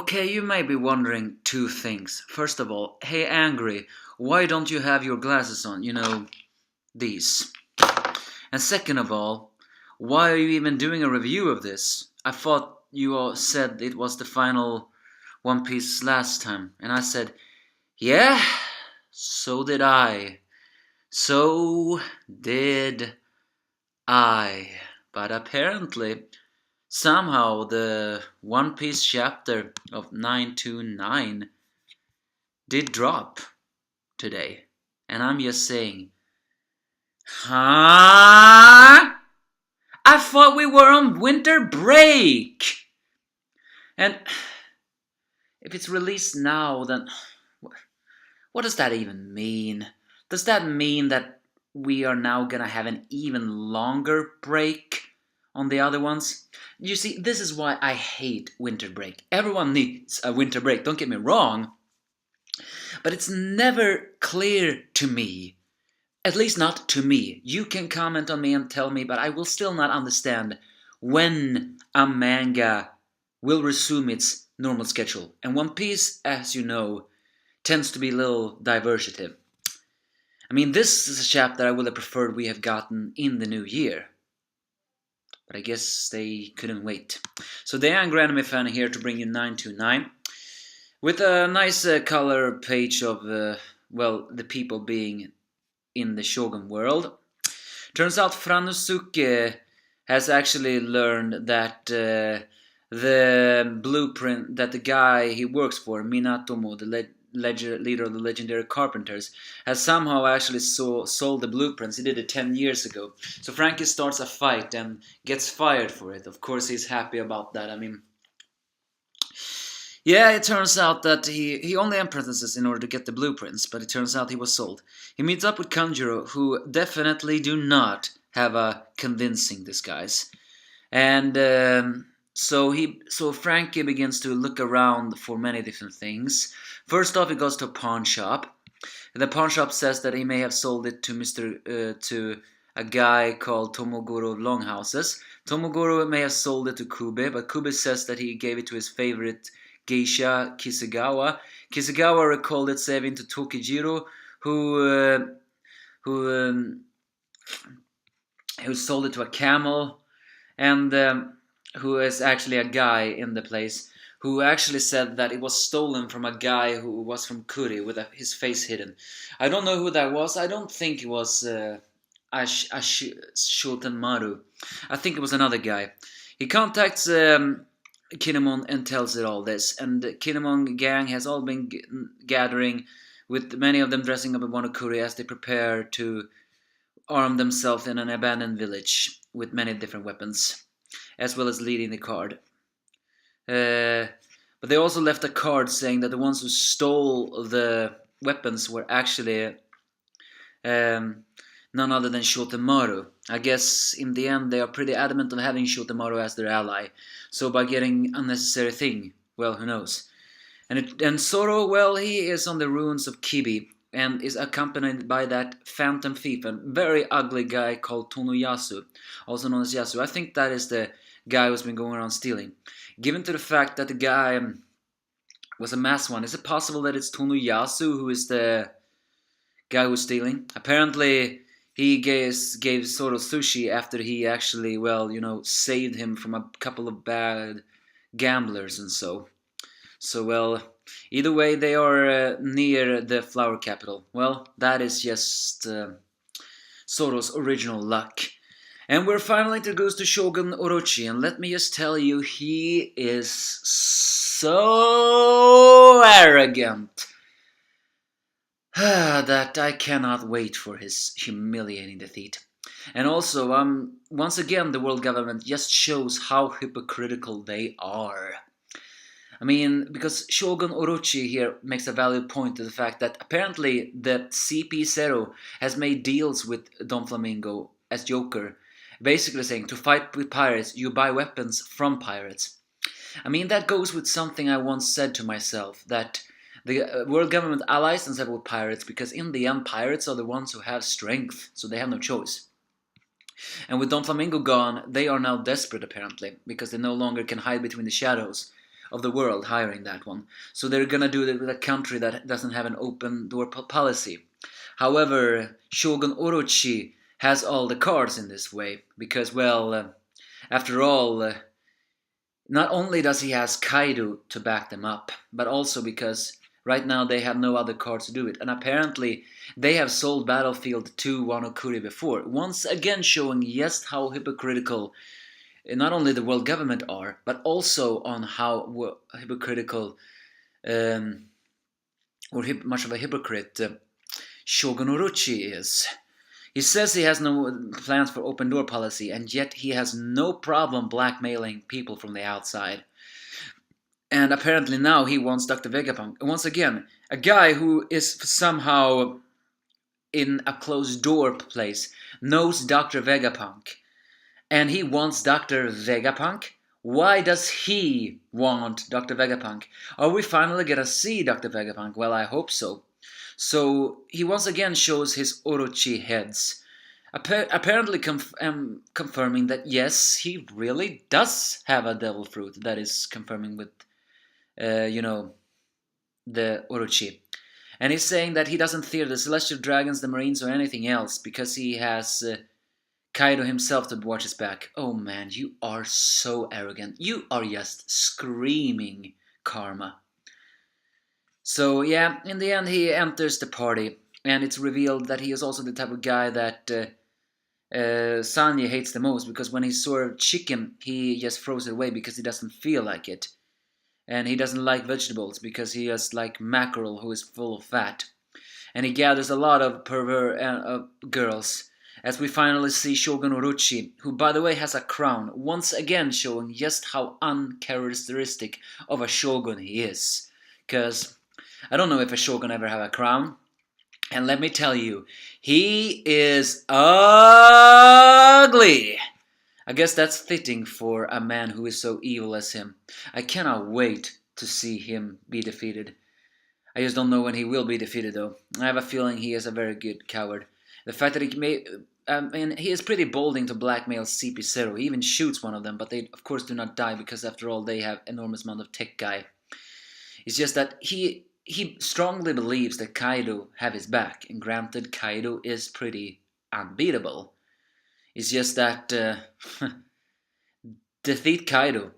Okay, you may be wondering two things. First of all, hey Angry, why don't you have your glasses on? You know, these. And second of all, why are you even doing a review of this? I thought you all said it was the final One Piece last time. And I said, yeah, so did I. So did I. But apparently, somehow the One Piece chapter of 929 did drop today. And I'm just saying, huh? I thought we were on winter break! And if it's released now, then what does that even mean? Does that mean that we are now gonna have an even longer break on the other ones? You see, this is why I hate winter break. Everyone needs a winter break, don't get me wrong. But it's never clear to me. At least not to me. You can comment on me and tell me, but I will still not understand when a manga will resume its normal schedule. And One Piece, as you know, tends to be a little diversative. I mean, this is a chapter I would have preferred we have gotten in the new year. But I guess they couldn't wait. So the Angry Anime Fan here to bring you 929. With a nice color page of, the people being in the Shogun world. Turns out Franosuke has actually learned that the blueprint that the guy he works for, Minatomo, the leader of the legendary carpenters, has somehow actually sold the blueprints. He did it 10 years ago. So Frankie starts a fight and gets fired for it. Of course he's happy about that. I mean, yeah, it turns out that he only apprentices in order to get the blueprints, but it turns out he was sold. He meets up with Kanjuro, who definitely do not have a convincing disguise. And so Frankie begins to look around for many different things. First off, he goes to a pawn shop. The pawn shop says that he may have sold it to to a guy called Tomoguro of Longhouses. Tomoguro may have sold it to Kube, but Kube says that he gave it to his favorite geisha, Kisegawa. Kisegawa recalled it saving to Tokijiro, who sold it to a camel, and who is actually a guy in the place, who actually said that it was stolen from a guy who was from Kuri with his face hidden. I don't know who that was. I don't think it was Shotenmaru. I think it was another guy. He contacts Kinemon and tells it all this, and the Kinemon gang has all been gathering, with many of them dressing up in Monokuri as they prepare to arm themselves in an abandoned village with many different weapons, as well as leading the card. But they also left a card saying that the ones who stole the weapons were actually none other than Shotemaru. I guess in the end they are pretty adamant on having Shotemaru as their ally. So by getting unnecessary thing, well, who knows? And Zoro, well, he is on the ruins of Kibi and is accompanied by that phantom thief, a very ugly guy called Tonoyasu, also known as Yasu. I think that is the guy who's been going around stealing. Given to the fact that the guy was a masked one, is it possible that it's Tonoyasu who is the guy who's stealing? Apparently he gave Zoro sushi after he actually, saved him from a couple of bad gamblers and so. So, well, either way, they are near the flower capital. Well, that is just Zoro's original luck. And we're finally introduced to Shogun Orochi, and let me just tell you, he is so arrogant that I cannot wait for his humiliating defeat. And also, once again, the world government just shows how hypocritical they are. I mean, because Shogun Orochi here makes a valid point to the fact that apparently the CP0 has made deals with Don Flamingo as Joker, basically saying to fight with pirates, you buy weapons from pirates. I mean, that goes with something I once said to myself, that the world government allies themselves with pirates because in the end, pirates are the ones who have strength, so they have no choice. And with Don Flamingo gone, they are now desperate apparently, because they no longer can hide between the shadows. of the world hiring that one. So they're gonna do it with a country that doesn't have an open door policy. However, Shogun Orochi has all the cards in this way because, well, after all, not only does he has Kaido to back them up, but also because right now they have no other cards to do it. And apparently they have sold Battlefield to Wano Kuri before, once again showing just how hypocritical not only the world government are, but also on how hypocritical or much of a hypocrite Shogun Orochi is. He says he has no plans for open door policy, and yet he has no problem blackmailing people from the outside. And apparently now he wants Dr. Vegapunk. Once again, a guy who is somehow in a closed door place knows Dr. Vegapunk. And he wants Dr. Vegapunk? Why does he want Dr. Vegapunk? Are we finally gonna see Dr. Vegapunk? Well, I hope so. So he once again shows his Orochi heads, apparently confirming that yes, he really does have a devil fruit. That is confirming with, the Orochi. And he's saying that he doesn't fear the celestial dragons, the marines, or anything else because he has Kaido himself to watch his back. Oh man, you are so arrogant. You are just screaming karma. So yeah, in the end he enters the party, and it's revealed that he is also the type of guy that Sanji hates the most, because when he served chicken, he just throws it away because he doesn't feel like it. And he doesn't like vegetables because he has like mackerel who is full of fat. And he gathers a lot of pervert girls, as we finally see Shogun Orochi, who by the way has a crown, once again showing just how uncharacteristic of a shogun he is. Because I don't know if a shogun ever have a crown. And let me tell you, he is ugly. I guess that's fitting for a man who is so evil as him. I cannot wait to see him be defeated. I just don't know when he will be defeated though. I have a feeling he is a very good coward. The fact that he is pretty bolding to blackmail CP0. He even shoots one of them, but they of course do not die because after all they have enormous amount of tech guy. It's just that he strongly believes that Kaido have his back, and granted, Kaido is pretty unbeatable. It's just that defeat Kaido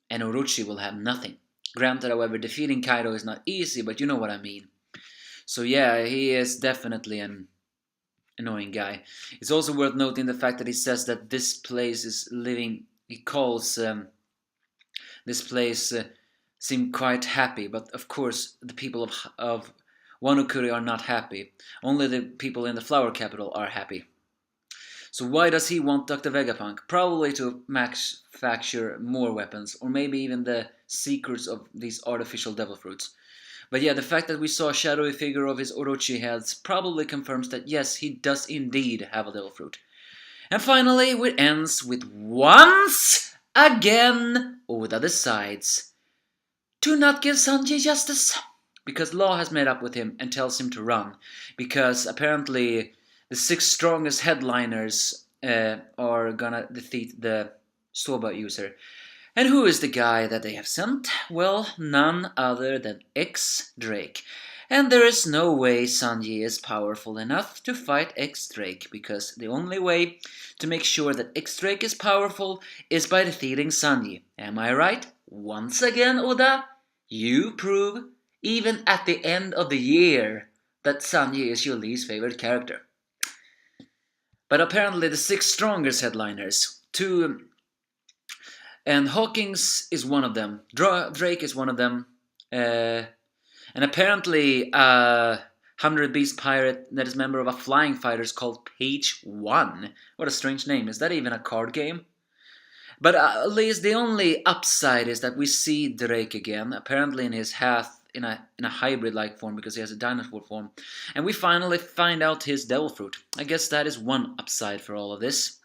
and Orochi will have nothing. Granted, however, defeating Kaido is not easy, but you know what I mean. So yeah, he is definitely an annoying guy. It's also worth noting the fact that he says that this place is living, he calls this place seem quite happy, but of course the people of Wano Kuri are not happy. Only the people in the flower capital are happy. So why does he want Dr. Vegapunk? Probably to manufacture more weapons, or maybe even the secrets of these artificial devil fruits. But yeah, the fact that we saw a shadowy figure of his Orochi heads probably confirms that yes, he does indeed have a devil fruit. And finally, it ends with once again Oda decides to not give Sanji justice, because Law has made up with him and tells him to run, because apparently the 6 strongest headliners are gonna defeat the Soba user. And who is the guy that they have sent? Well, none other than X-Drake. And there is no way Sanji is powerful enough to fight X-Drake, because the only way to make sure that X-Drake is powerful is by defeating Sanji. Am I right? Once again, Oda, you prove, even at the end of the year, that Sanji is your least favorite character. But apparently the 6 strongest headliners, and Hawkins is one of them, Drake is one of them, and apparently a 100 Beast pirate that is a member of a flying fighters called Page 1. What a strange name. Is that even a card game? But at least the only upside is that we see Drake again, apparently in his half, in a hybrid-like form, because he has a dinosaur form. And we finally find out his devil fruit. I guess that is one upside for all of this.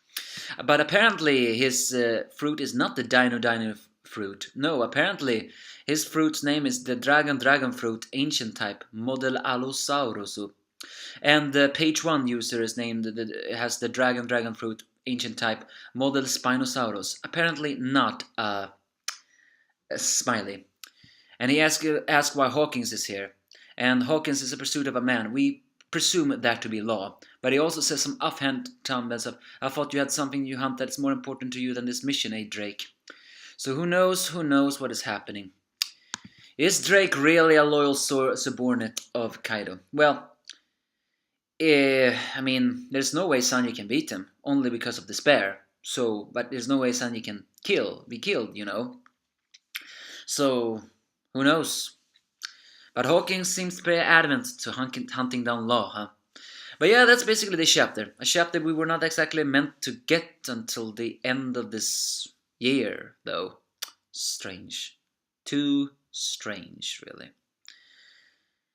But apparently his fruit is not the Dino fruit. No, apparently his fruit's name is the Dragon fruit, ancient type, Model Allosaurus. And the Page 1 user is named, has the Dragon fruit, ancient type, Model Spinosaurus. Apparently not a Smiley. And he asks why Hawkins is here. And Hawkins is a pursuit of a man. We presume that to be law. But he also says some offhand comments of, I thought you had something you hunt that's more important to you than this mission, Drake? So who knows what is happening. Is Drake really a loyal subordinate of Kaido? Well, I mean, there's no way Sanji can beat him, only because of despair. So, but there's no way Sanji can be killed, you know. So, who knows? But Hawkins seems to be adamant to hunting down Law, huh? But yeah, that's basically the chapter. A chapter we were not exactly meant to get until the end of this year, though. Strange. Too strange, really.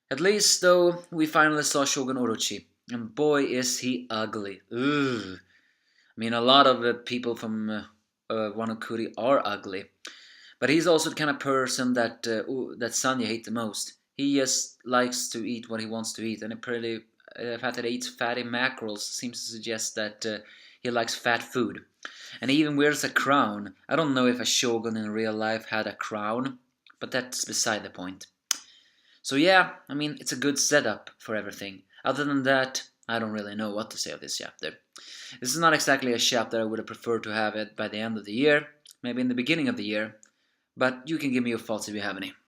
At least, though, we finally saw Shogun Orochi. And boy, is he ugly. Ugh. I mean, a lot of people from Wano Kuri are ugly. But he's also the kind of person that Sanya hates the most. He just likes to eat what he wants to eat. And the fact that he eats fatty mackerels seems to suggest that he likes fat food. And he even wears a crown. I don't know if a shogun in real life had a crown, but that's beside the point. So yeah, I mean, it's a good setup for everything. Other than that, I don't really know what to say of this chapter. This is not exactly a chapter I would have preferred to have it by the end of the year, maybe in the beginning of the year, but you can give me your thoughts if you have any.